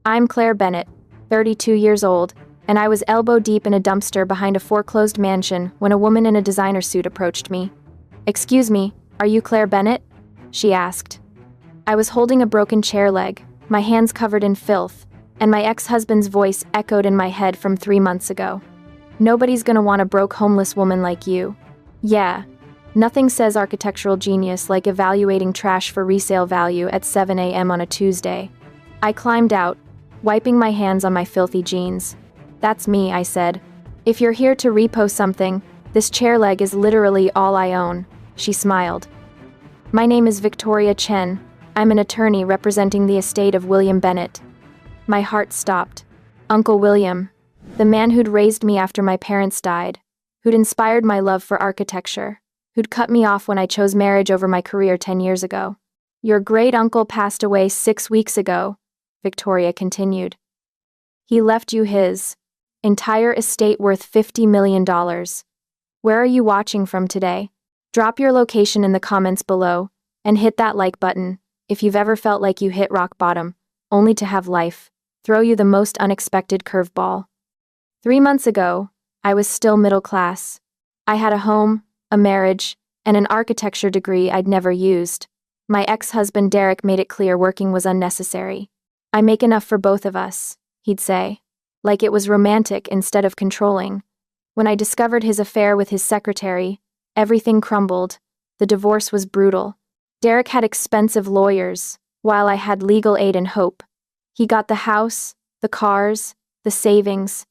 I'm Claire Bennett, 32 years old, and I was elbow deep in a dumpster behind a foreclosed mansion when a woman in a designer suit approached me. "Excuse me, are you Claire Bennett?" she asked. I was holding a broken chair leg, my hands covered in filth, and my ex-husband's voice echoed in my head from 3 months ago. "Nobody's gonna want a broke homeless woman like you." Yeah. Nothing says architectural genius like evaluating trash for resale value at 7 a.m. on a Tuesday. I climbed out, wiping my hands on my filthy jeans. "That's me," I said. "If you're here to repo something, this chair leg is literally all I own." She smiled. "My name is Victoria Chen. I'm an attorney representing the estate of William Bennett." My heart stopped. Uncle William, the man who'd raised me after my parents died, who'd inspired my love for architecture, who'd cut me off when I chose marriage over my career 10 years ago. "Your great-uncle passed away 6 weeks ago," Victoria continued. "He left you his entire estate worth $50 million. Where are you watching from today? Drop your location in the comments below, and hit that like button if you've ever felt like you hit rock bottom, only to have life throw you the most unexpected curveball." 3 months ago, I was still middle class. I had a home, a marriage, and an architecture degree I'd never used. My ex-husband Derek made it clear working was unnecessary. "I make enough for both of us," he'd say, like it was romantic instead of controlling. When I discovered his affair with his secretary, everything crumbled. The divorce was brutal. Derek had expensive lawyers, while I had legal aid and hope. He got the house, the cars, the savings.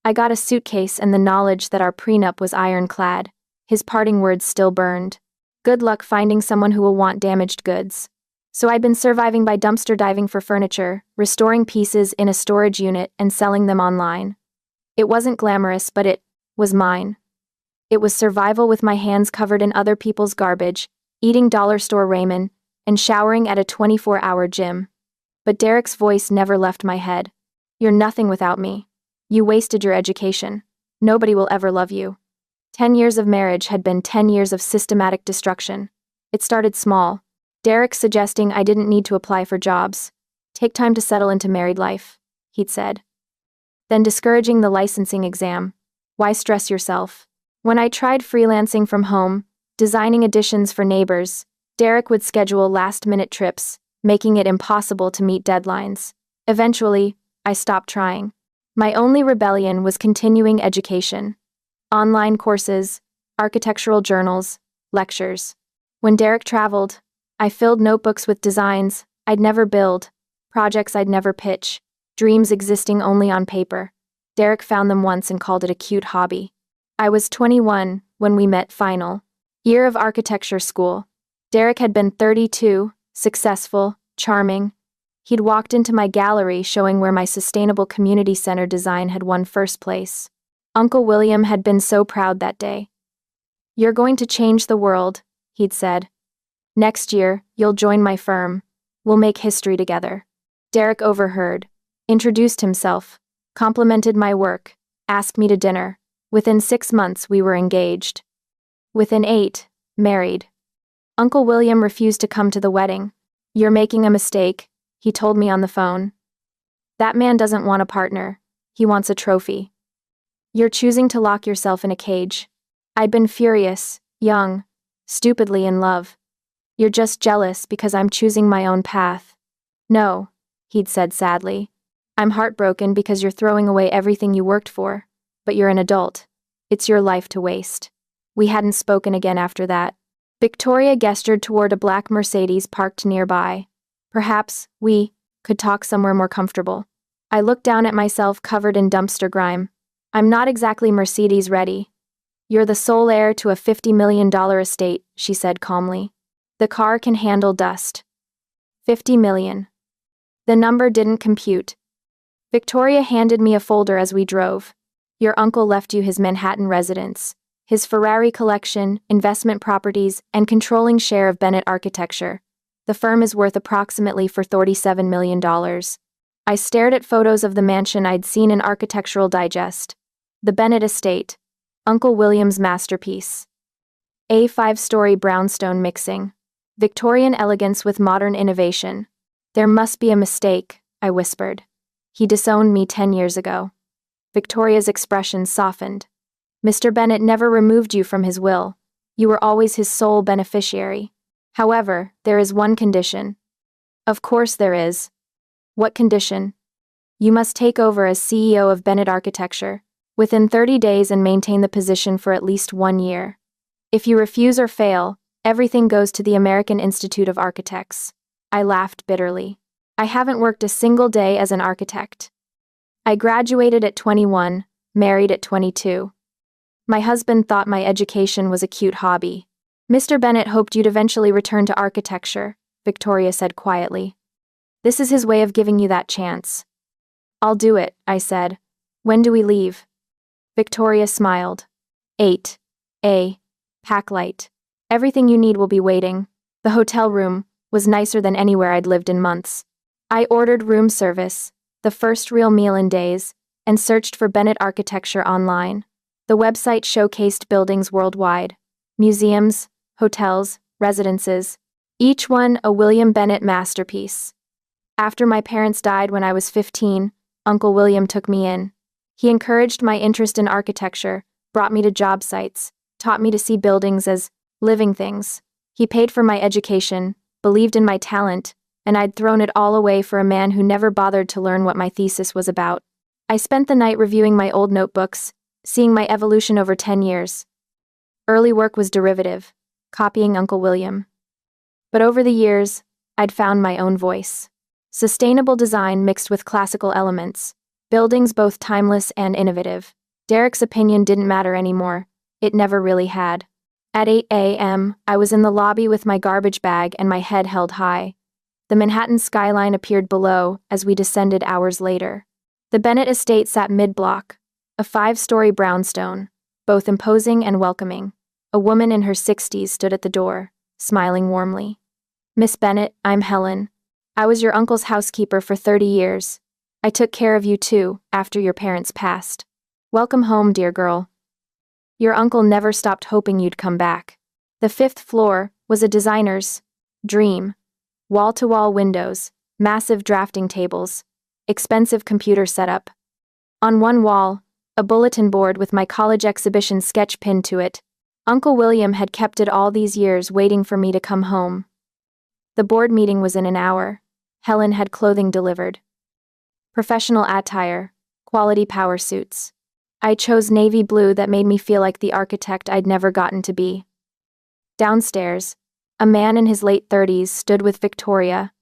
I got a suitcase and the knowledge that our prenup was ironclad. His parting words still burned. "Good luck finding someone who will want damaged goods." So I'd been surviving by dumpster diving for furniture, restoring pieces in a storage unit, and selling them online. It wasn't glamorous, but it was mine. It was survival with my hands covered in other people's garbage, eating dollar store ramen, and showering at a 24-hour gym. But Derek's voice never left my head. "You're nothing without me. You wasted your education. Nobody will ever love you." 10 years of marriage had been 10 years of systematic destruction. It started small. Derek suggesting I didn't need to apply for jobs. "Take time to settle into married life," he'd said. Then discouraging the licensing exam. "Why stress yourself?" When I tried freelancing from home, designing additions for neighbors, Derek would schedule last-minute trips, making it impossible to meet deadlines. Eventually, I stopped trying. My only rebellion was continuing education. Online courses, architectural journals, lectures. When Derek traveled, I filled notebooks with designs I'd never build, projects I'd never pitch, dreams existing only on paper. Derek found them once and called it a cute hobby. I was 21 when we met final year of architecture school. Derek had been 32, successful, charming. He'd walked into my gallery showing where my sustainable community center design had won first place. Uncle William had been so proud that day. "You're going to change the world," he'd said. "Next year, you'll join my firm. We'll make history together." Derek overheard, introduced himself, complimented my work, asked me to dinner. Within 6 months, we were engaged. Within 8, married. Uncle William refused to come to the wedding. "You're making a mistake," he told me on the phone. "That man doesn't want a partner. He wants a trophy. You're choosing to lock yourself in a cage." I'd been furious, young, stupidly in love. "You're just jealous because I'm choosing my own path." "No," he'd said sadly. "I'm heartbroken because you're throwing away everything you worked for. But you're an adult. It's your life to waste." We hadn't spoken again after that. Victoria gestured toward a black Mercedes parked nearby. Perhaps we could talk somewhere more comfortable. I looked down at myself covered in dumpster grime. "I'm not exactly Mercedes ready." "You're the sole heir to a $50 million estate," she said calmly. "The car can handle dust." 50 million. The number didn't compute. Victoria handed me a folder as we drove. "Your uncle left you his Manhattan residence, his Ferrari collection, investment properties, and controlling share of Bennett Architecture. The firm is worth approximately for $37 million. I stared at photos of the mansion I'd seen in Architectural Digest. The Bennett estate. Uncle William's masterpiece. A 5-story brownstone mixing. Victorian elegance with modern innovation. "There must be a mistake," I whispered. He disowned me 10 years ago. Victoria's expression softened. Mr. Bennett never removed you from his will. You were always his sole beneficiary. However, there is one condition. Of course there is. What condition? You must take over as CEO of Bennett Architecture within 30 days and maintain the position for at least 1 year. If you refuse or fail, everything goes to the American Institute of Architects. I laughed bitterly. I haven't worked a single day as an architect. I graduated at 21, married at 22. My husband thought my education was a cute hobby. Mr. Bennett hoped you'd eventually return to architecture, Victoria said quietly. This is his way of giving you that chance. I'll do it, I said. When do we leave? Victoria smiled. 8A. Packlight. Everything you need will be waiting. The hotel room was nicer than anywhere I'd lived in months. I ordered room service, the first real meal in days, and searched for Bennett Architecture online. The website showcased buildings worldwide, museums, hotels, residences, each one a William Bennett masterpiece. After my parents died when I was 15, Uncle William took me in. He encouraged my interest in architecture, brought me to job sites, taught me to see buildings as living things. He paid for my education, believed in my talent, and I'd thrown it all away for a man who never bothered to learn what my thesis was about. I spent the night reviewing my old notebooks, seeing my evolution over 10 years. Early work was derivative, copying Uncle William. But over the years, I'd found my own voice. Sustainable design mixed with classical elements, buildings both timeless and innovative. Derek's opinion didn't matter anymore. It never really had. At 8 a.m., I was in the lobby with my garbage bag and my head held high. The Manhattan skyline appeared below as we descended hours later. The Bennett estate sat mid-block, a 5-story brownstone, both imposing and welcoming. A woman in her 60s stood at the door, smiling warmly. Miss Bennett, I'm Helen. I was your uncle's housekeeper for 30 years. I took care of you too, after your parents passed. Welcome home, dear girl. Your uncle never stopped hoping you'd come back. The 5th floor was a designer's dream. Wall-to-wall windows, massive drafting tables, expensive computer setup. On one wall, a bulletin board with my college exhibition sketch pinned to it. Uncle William had kept it all these years waiting for me to come home. The board meeting was in an hour. Helen had clothing delivered. Professional attire, quality power suits. I chose navy blue that made me feel like the architect I'd never gotten to be. Downstairs, a man in his late 30s stood with Victoria.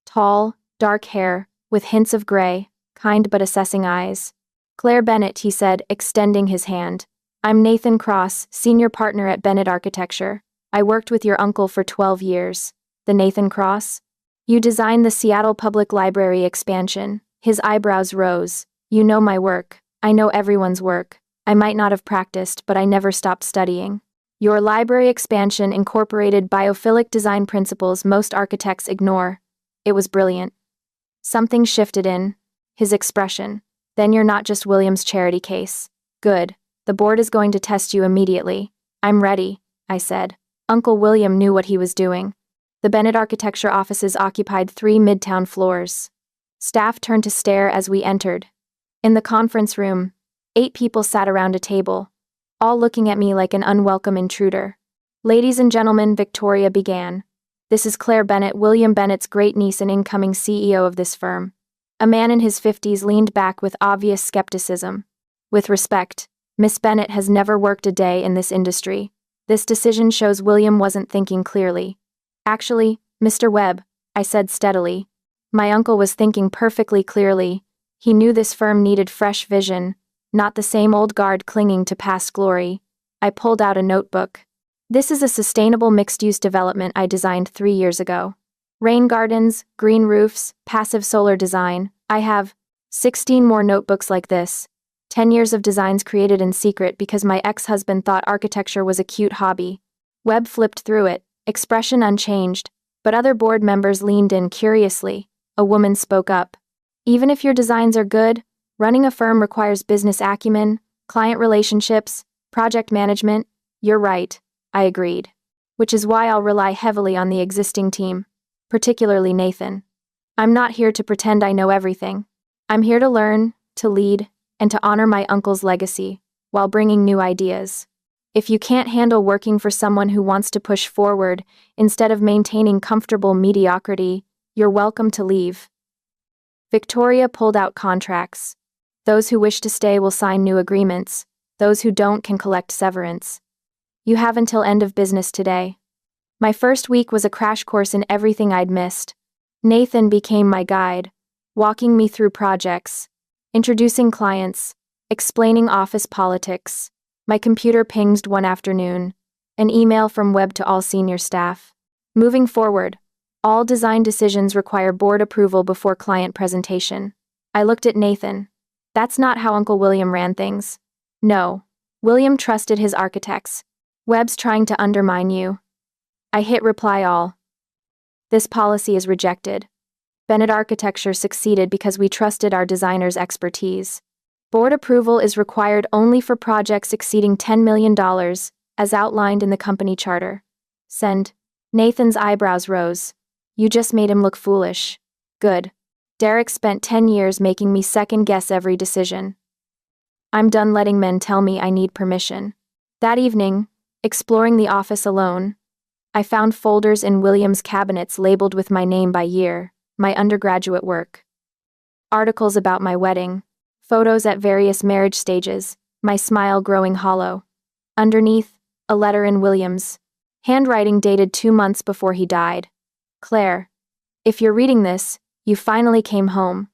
Tall, dark hair, with hints of gray, kind but assessing eyes. Claire Bennett, he said, extending his hand. I'm Nathan Cross, senior partner at Bennett Architecture. I worked with your uncle for 12 years. The Nathan Cross? You designed the Seattle Public Library expansion. His eyebrows rose. You know my work. I know everyone's work. I might not have practiced, but I never stopped studying. Your library expansion incorporated biophilic design principles most architects ignore. It was brilliant. Something shifted in his expression. Then you're not just William's charity case. Good. The board is going to test you immediately. I'm ready, I said. Uncle William knew what he was doing. The Bennett Architecture offices occupied 3 midtown floors. Staff turned to stare as we entered. In the conference room, 8 people sat around a table, all looking at me like an unwelcome intruder. Ladies and gentlemen, Victoria began. This is Claire Bennett, William Bennett's great-niece and incoming CEO of this firm. A man in his 50s leaned back with obvious skepticism. With respect, Miss Bennett has never worked a day in this industry. This decision shows William wasn't thinking clearly. Actually, Mr. Webb, I said steadily. My uncle was thinking perfectly clearly. He knew this firm needed fresh vision, not the same old guard clinging to past glory. I pulled out a notebook. This is a sustainable mixed-use development I designed 3 years ago. Rain gardens, green roofs, passive solar design. I have 16 more notebooks like this. 10 years of designs created in secret because my ex-husband thought architecture was a cute hobby. Webb flipped through it, expression unchanged, but other board members leaned in curiously. A woman spoke up. Even if your designs are good, running a firm requires business acumen, client relationships, project management. You're right, I agreed. Which is why I'll rely heavily on the existing team, particularly Nathan. I'm not here to pretend I know everything. I'm here to learn, to lead, and to honor my uncle's legacy, while bringing new ideas. If you can't handle working for someone who wants to push forward instead of maintaining comfortable mediocrity, you're welcome to leave. Victoria pulled out contracts. Those who wish to stay will sign new agreements. Those who don't can collect severance. You have until end of business today. My first week was a crash course in everything I'd missed. Nathan became my guide, walking me through projects, introducing clients, explaining office politics. My computer pinged one afternoon. An email from Webb to all senior staff. Moving forward, all design decisions require board approval before client presentation. I looked at Nathan. That's not how Uncle William ran things. No. William trusted his architects. Webb's trying to undermine you. I hit reply all. This policy is rejected. Bennett Architecture succeeded because we trusted our designer's expertise. Board approval is required only for projects exceeding $10 million, as outlined in the company charter. Send. Nathan's eyebrows rose. You just made him look foolish. Good. Derek spent 10 years making me second-guess every decision. I'm done letting men tell me I need permission. That evening, exploring the office alone, I found folders in William's cabinets labeled with my name by year, my undergraduate work. Articles about my wedding, photos at various marriage stages, my smile growing hollow. Underneath, a letter in William's handwriting dated 2 months before he died. Claire, if you're reading this, you finally came home.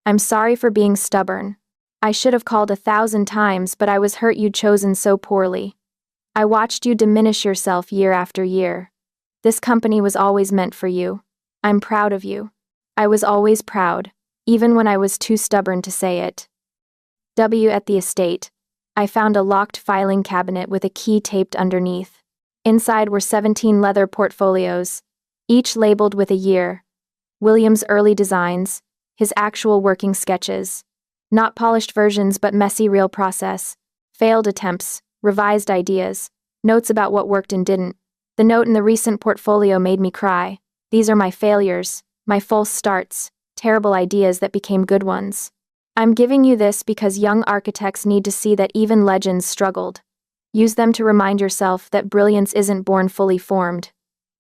I'm sorry for being stubborn. I should have called 1,000 times, but I was hurt you'd chosen so poorly. I watched you diminish yourself year after year. This company was always meant for you. I'm proud of you. I was always proud, even when I was too stubborn to say it. W. At the estate, I found a locked filing cabinet with a key taped underneath. Inside were 17 leather portfolios, each labeled with a year. William's early designs, his actual working sketches. Not polished versions but messy real process. Failed attempts, revised ideas, notes about what worked and didn't. The note in the recent portfolio made me cry. These are my failures, my false starts, terrible ideas that became good ones. I'm giving you this because young architects need to see that even legends struggled. Use them to remind yourself that brilliance isn't born fully formed.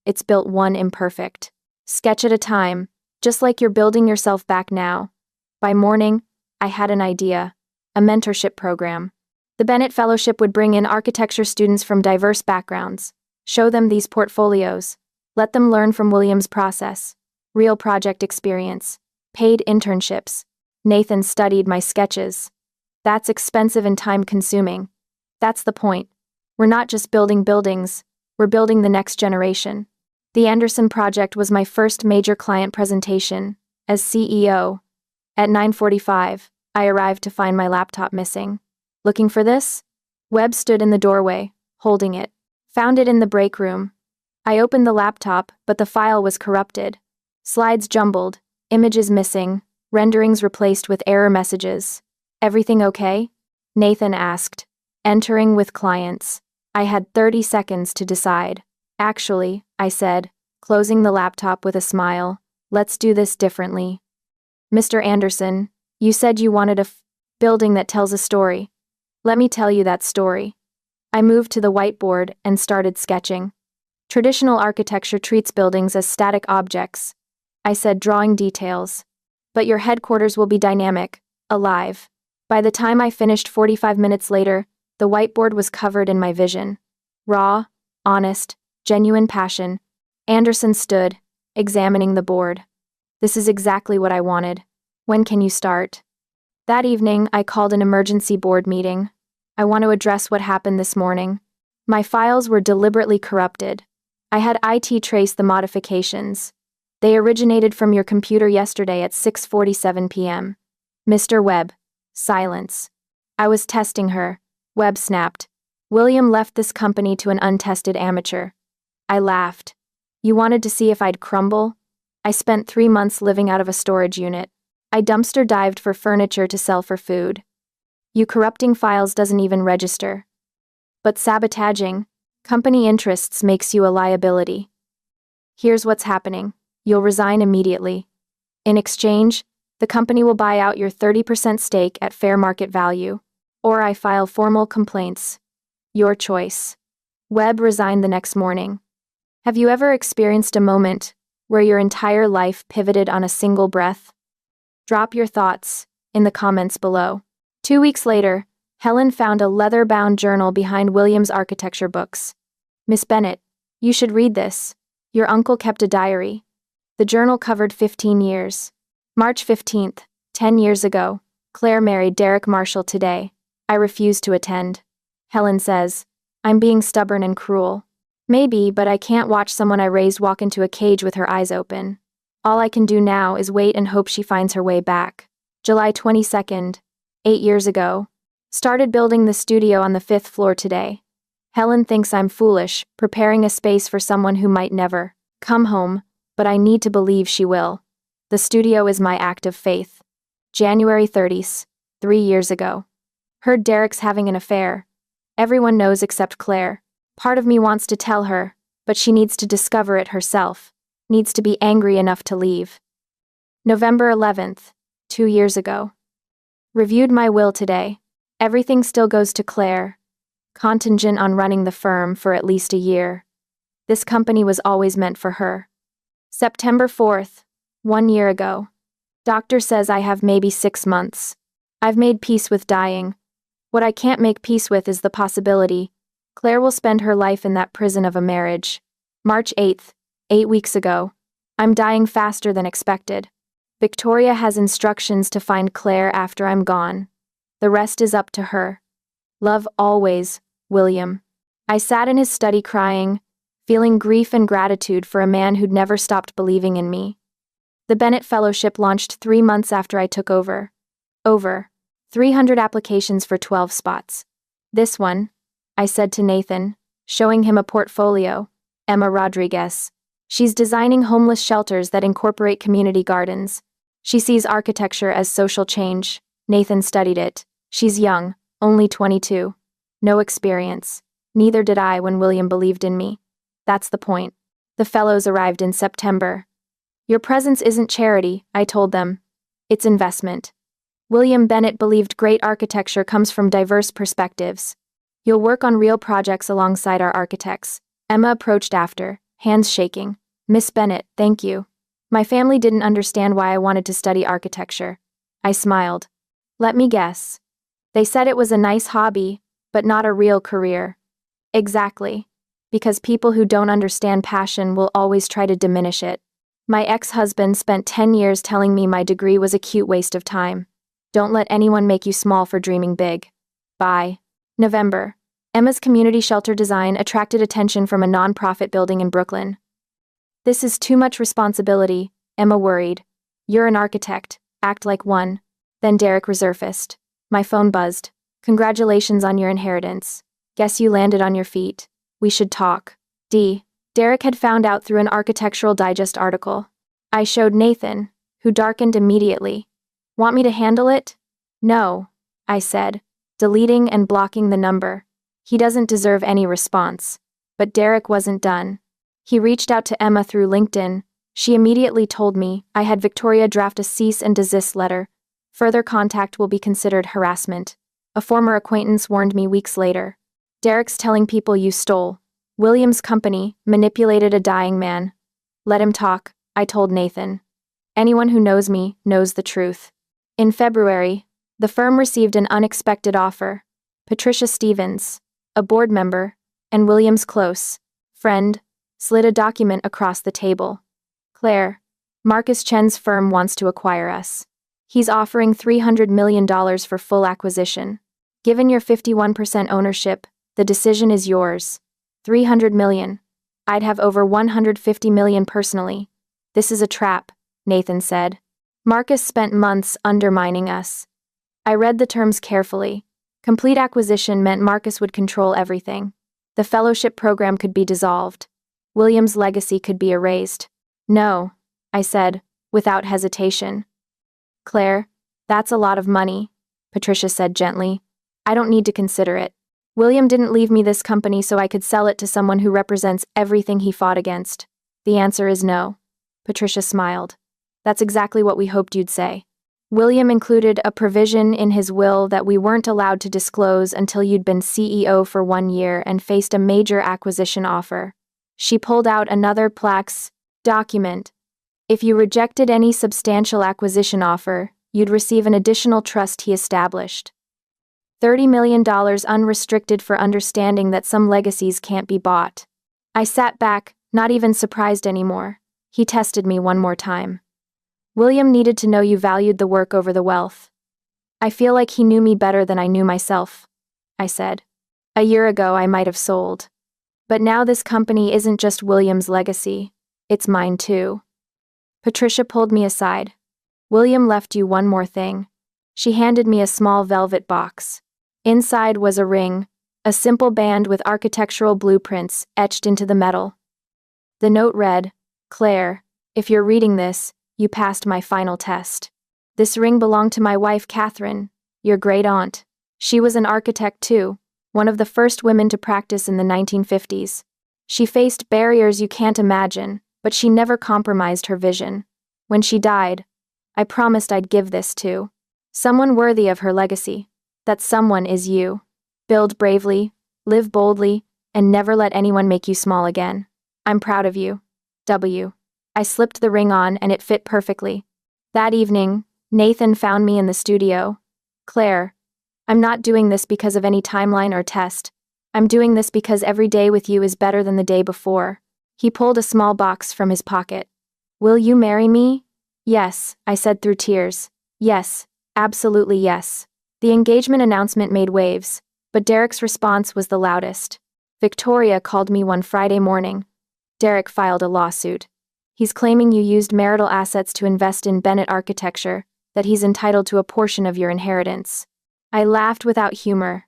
It's built one imperfect sketch at a time, just like you're building yourself back now. By morning, I had an idea, a mentorship program. The Bennett Fellowship would bring in architecture students from diverse backgrounds, show them these portfolios, let them learn from William's process, real project experience, paid internships. Nathan studied my sketches. That's expensive and time-consuming. That's the point. We're not just building buildings, we're building the next generation. The Anderson project was my first major client presentation, as CEO. At 9:45, I arrived to find my laptop missing. Looking for this? Webb stood in the doorway, holding it. Found it in the break room. I opened the laptop, but the file was corrupted. Slides jumbled, images missing, renderings replaced with error messages. Everything okay? Nathan asked. Entering with clients. I had 30 seconds to decide. Actually, I said, closing the laptop with a smile, let's do this differently. Mr. Anderson, you said you wanted a building that tells a story. Let me tell you that story. I moved to the whiteboard and started sketching. Traditional architecture treats buildings as static objects. I said, drawing details. But your headquarters will be dynamic, alive. By the time I finished 45 minutes later, the whiteboard was covered in my vision. Raw, honest, genuine passion. Anderson stood, examining the board. This is exactly what I wanted. When can you start? That evening, I called an emergency board meeting. I want to address what happened this morning. My files were deliberately corrupted. I had IT trace the modifications. They originated from your computer yesterday at 6:47 p.m. Mr. Webb. Silence. I was testing her. Webb snapped. William left this company to an untested amateur. I laughed. You wanted to see if I'd crumble? I spent 3 months living out of a storage unit. I dumpster dived for furniture to sell for food. You corrupting files doesn't even register. But sabotaging company interests makes you a liability. Here's what's happening. You'll resign immediately. In exchange, The company will buy out your 30% stake at fair market value. Or I file formal complaints. Your choice. Webb resigned the next morning. Have you ever experienced a moment where your entire life pivoted on a single breath? Drop your thoughts in the comments below. 2 weeks later, Helen found a leather-bound journal behind William's architecture books. Miss Bennett, you should read this. Your uncle kept a diary. The journal covered 15 years. March 15th, 10 years ago, Claire married Derek Marshall today. I refuse to attend. Helen says, I'm being stubborn and cruel. Maybe, but I can't watch someone I raised walk into a cage with her eyes open. All I can do now is wait and hope she finds her way back. July 22nd, 8 years ago. Started building the studio on the 5th floor today. Helen thinks I'm foolish, preparing a space for someone who might never come home, but I need to believe she will. The studio is my act of faith. January 30th, 3 years ago. Heard Derek's having an affair. Everyone knows except Claire. Part of me wants to tell her, but she needs to discover it herself. Needs to be angry enough to leave. November 11th, 2 years ago. Reviewed my will today. Everything still goes to Claire. Contingent on running the firm for at least a year. This company was always meant for her. September 4th, 1 year ago. Doctor says I have maybe 6 months. I've made peace with dying. What I can't make peace with is the possibility Claire will spend her life in that prison of a marriage. March 8th, 8 weeks ago. I'm dying faster than expected. Victoria has instructions to find Claire after I'm gone. The rest is up to her. Love always, William. I sat in his study crying, feeling grief and gratitude for a man who'd never stopped believing in me. The Bennett Fellowship launched 3 months after I took over. Over 300 applications for 12 spots. This one, I said to Nathan, showing him a portfolio. Emma Rodriguez. She's designing homeless shelters that incorporate community gardens. She sees architecture as social change. Nathan studied it. She's young, only 22. No experience. Neither did I when William believed in me. That's the point. The fellows arrived in September. Your presence isn't charity, I told them. It's investment. William Bennett believed great architecture comes from diverse perspectives. You'll work on real projects alongside our architects. Emma approached after, hands shaking. Miss Bennett, thank you. My family didn't understand why I wanted to study architecture. I smiled. Let me guess. They said it was a nice hobby, but not a real career. Exactly. Because people who don't understand passion will always try to diminish it. My ex-husband spent 10 years telling me my degree was a cute waste of time. Don't let anyone make you small for dreaming big. Bye. November. Emma's community shelter design attracted attention from a nonprofit building in Brooklyn. This is too much responsibility, Emma worried. You're an architect, act like one. Then Derek resurfaced. My phone buzzed. Congratulations on your inheritance. Guess you landed on your feet. We should talk. Derek had found out through an Architectural Digest article. I showed Nathan, who darkened immediately. Want me to handle it? No, I said, deleting and blocking the number. He doesn't deserve any response. But Derek wasn't done. He reached out to Emma through LinkedIn. She immediately told me I had Victoria draft a cease and desist letter. Further contact will be considered harassment. A former acquaintance warned me weeks later. Derek's telling people you stole. William's company manipulated a dying man. Let him talk, I told Nathan. Anyone who knows me knows the truth. In February, the firm received an unexpected offer. Patricia Stevens, a board member, and William's close friend, slid a document across the table. Claire, Marcus Chen's firm wants to acquire us. He's offering $300 million for full acquisition. Given your 51% ownership, the decision is yours. $300 million. I'd have over $150 million personally. This is a trap, Nathan said. Marcus spent months undermining us. I read the terms carefully. Complete acquisition meant Marcus would control everything. The fellowship program could be dissolved. William's legacy could be erased. No, I said, without hesitation. Claire, that's a lot of money, Patricia said gently. I don't need to consider it. William didn't leave me this company so I could sell it to someone who represents everything he fought against. The answer is no. Patricia smiled. That's exactly what we hoped you'd say. William included a provision in his will that we weren't allowed to disclose until you'd been CEO for 1 year and faced a major acquisition offer. She pulled out another Plaques document. If you rejected any substantial acquisition offer, you'd receive an additional trust he established. $30 million unrestricted for understanding that some legacies can't be bought. I sat back, not even surprised anymore. He tested me one more time. William needed to know you valued the work over the wealth. I feel like he knew me better than I knew myself, I said. A year ago I might have sold. But now this company isn't just William's legacy, it's mine too. Patricia pulled me aside. William left you one more thing. She handed me a small velvet box. Inside was a ring, a simple band with architectural blueprints etched into the metal. The note read, "Claire, if you're reading this, you passed my final test. This ring belonged to my wife Catherine, your great-aunt. She was an architect too, one of the first women to practice in the 1950s. She faced barriers you can't imagine, but she never compromised her vision. When she died, I promised I'd give this to someone worthy of her legacy. That someone is you. Build bravely, live boldly, and never let anyone make you small again. I'm proud of you. W." I slipped the ring on and it fit perfectly. That evening, Nathan found me in the studio. "Claire, I'm not doing this because of any timeline or test. I'm doing this because every day with you is better than the day before." He pulled a small box from his pocket. "Will you marry me?" "Yes," I said through tears. "Yes, absolutely yes." The engagement announcement made waves, but Derek's response was the loudest. Victoria called me one Friday morning. "Derek filed a lawsuit. He's claiming you used marital assets to invest in Bennett architecture, that he's entitled to a portion of your inheritance." I laughed without humor.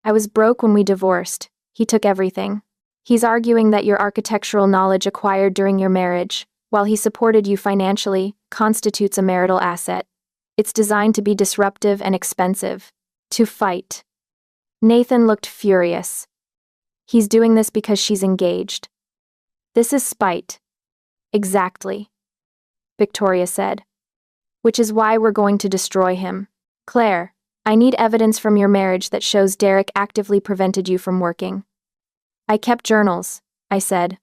"I was broke when we divorced. He took everything. He's arguing that your architectural knowledge acquired during your marriage, while he supported you financially, constitutes a marital asset. It's designed to be disruptive and expensive. To fight." Nathan looked furious. "He's doing this because she's engaged." "This is spite." "Exactly," Victoria said. "Which is why we're going to destroy him. Claire, I need evidence from your marriage that shows Derek actively prevented you from working." "I kept journals," I said.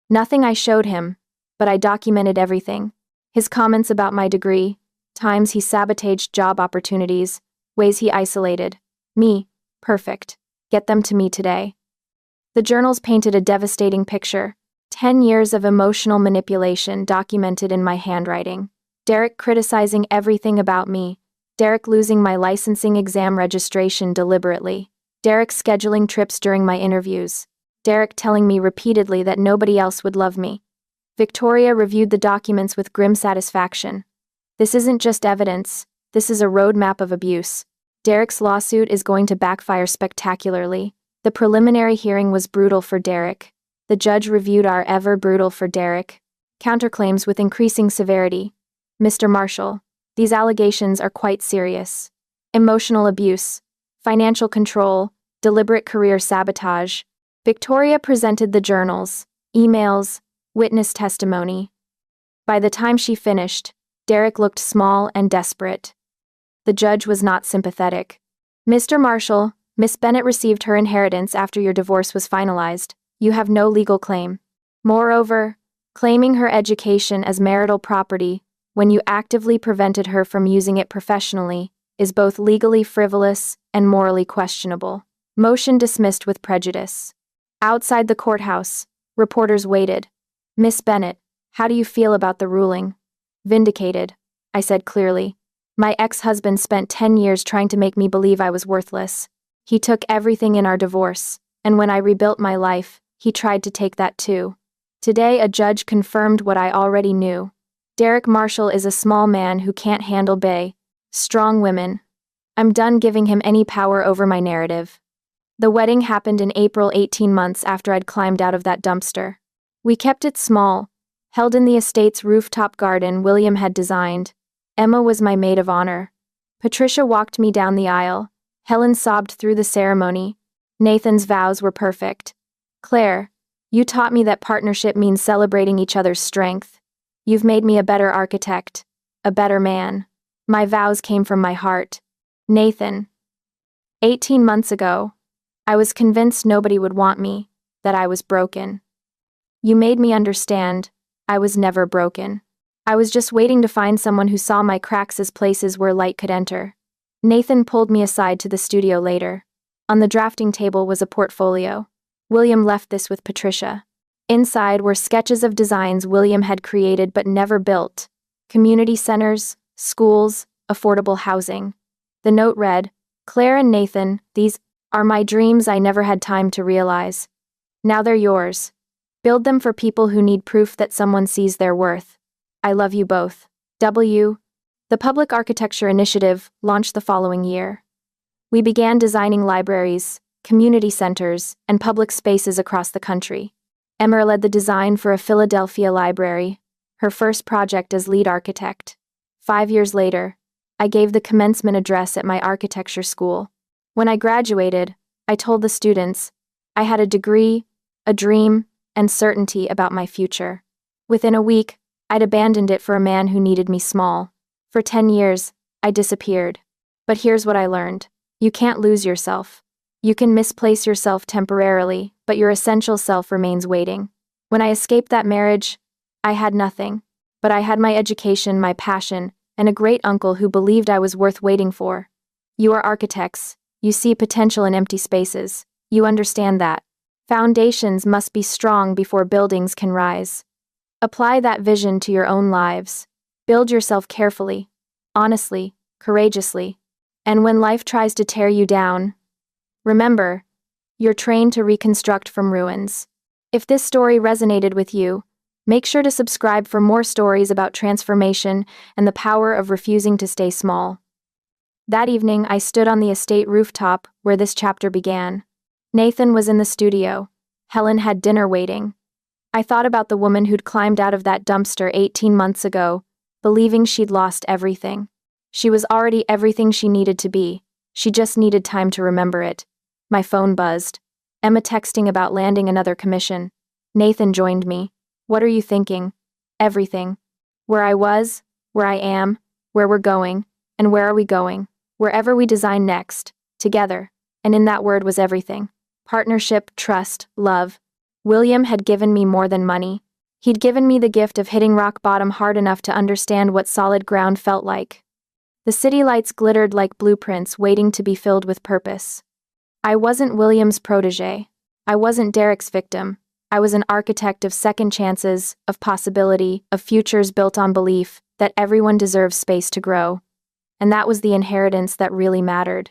"Nothing I showed him, but I documented everything. His comments about my degree, times he sabotaged job opportunities, ways he isolated me. Perfect. Get them to me today." The journals painted a devastating picture. 10 years of emotional manipulation documented in my handwriting. Derek criticizing everything about me. Derek losing my licensing exam registration deliberately. Derek scheduling trips during my interviews. Derek telling me repeatedly that nobody else would love me. Victoria reviewed the documents with grim satisfaction. "This isn't just evidence, this is a roadmap of abuse. Derek's lawsuit is going to backfire spectacularly." The preliminary hearing was brutal for Derek. The judge reviewed our ever brutal for Derek counterclaims with increasing severity. "Mr. Marshall, these allegations are quite serious. Emotional abuse, financial control, deliberate career sabotage." Victoria presented the journals, emails, witness testimony. By the time she finished, Derek looked small and desperate. The judge was not sympathetic. "Mr. Marshall, Miss Bennett received her inheritance after your divorce was finalized. You have no legal claim. Moreover, claiming her education as marital property, when you actively prevented her from using it professionally, is both legally frivolous and morally questionable." Motion dismissed with prejudice. Outside the courthouse, reporters waited. "Miss Bennett, how do you feel about the ruling?" "Vindicated," I said clearly. "My ex-husband spent 10 years trying to make me believe I was worthless. He took everything in our divorce, and when I rebuilt my life, he tried to take that too. Today a judge confirmed what I already knew. Derek Marshall is a small man who can't handle strong women. I'm done giving him any power over my narrative." The wedding happened in April, 18 months after I'd climbed out of that dumpster. We kept it small, held in the estate's rooftop garden William had designed. Emma was my maid of honor. Patricia walked me down the aisle. Helen sobbed through the ceremony. Nathan's vows were perfect. "Claire, you taught me that partnership means celebrating each other's strength. You've made me a better architect, a better man." My vows came from my heart. Nathan. 18 months ago, I was convinced nobody would want me, that I was broken. You made me understand, I was never broken. I was just waiting to find someone who saw my cracks as places where light could enter. Nathan pulled me aside to the studio later. On the drafting table was a portfolio. William left this with Patricia. Inside were sketches of designs William had created but never built. Community centers, schools, affordable housing. The note read, "Claire and Nathan, these are my dreams I never had time to realize. Now they're yours. Build them for people who need proof that someone sees their worth. I love you both. W." The Public Architecture Initiative launched the following year. We began designing libraries, community centers, and public spaces across the country. Emmer led the design for a Philadelphia library, her first project as lead architect. 5 years later, I gave the commencement address at my architecture school. When I graduated, I told the students, I had a degree, a dream, and certainty about my future. Within a week, I'd abandoned it for a man who needed me small. For 10 years, I disappeared. But here's what I learned. You can't lose yourself. You can misplace yourself temporarily, but your essential self remains waiting. When I escaped that marriage, I had nothing. But I had my education, my passion, and a great uncle who believed I was worth waiting for. You are architects. You see potential in empty spaces. You understand that. Foundations must be strong before buildings can rise. Apply that vision to your own lives. Build yourself carefully, honestly, courageously. And when life tries to tear you down, remember, you're trained to reconstruct from ruins. If this story resonated with you, make sure to subscribe for more stories about transformation and the power of refusing to stay small. That evening, I stood on the estate rooftop where this chapter began. Nathan was in the studio. Helen had dinner waiting. I thought about the woman who'd climbed out of that dumpster 18 months ago, believing she'd lost everything. She was already everything she needed to be. She just needed time to remember it. My phone buzzed. Emma texting about landing another commission. Nathan joined me. What are you thinking? Everything. Where I was, where I am, where we're going, and where are we going? Wherever we design next, together. And in that word was everything. Partnership, trust, love. William had given me more than money. He'd given me the gift of hitting rock bottom hard enough to understand what solid ground felt like. The city lights glittered like blueprints waiting to be filled with purpose. I wasn't William's protege. I wasn't Derek's victim. I was an architect of second chances, of possibility, of futures built on belief that everyone deserves space to grow. And that was the inheritance that really mattered.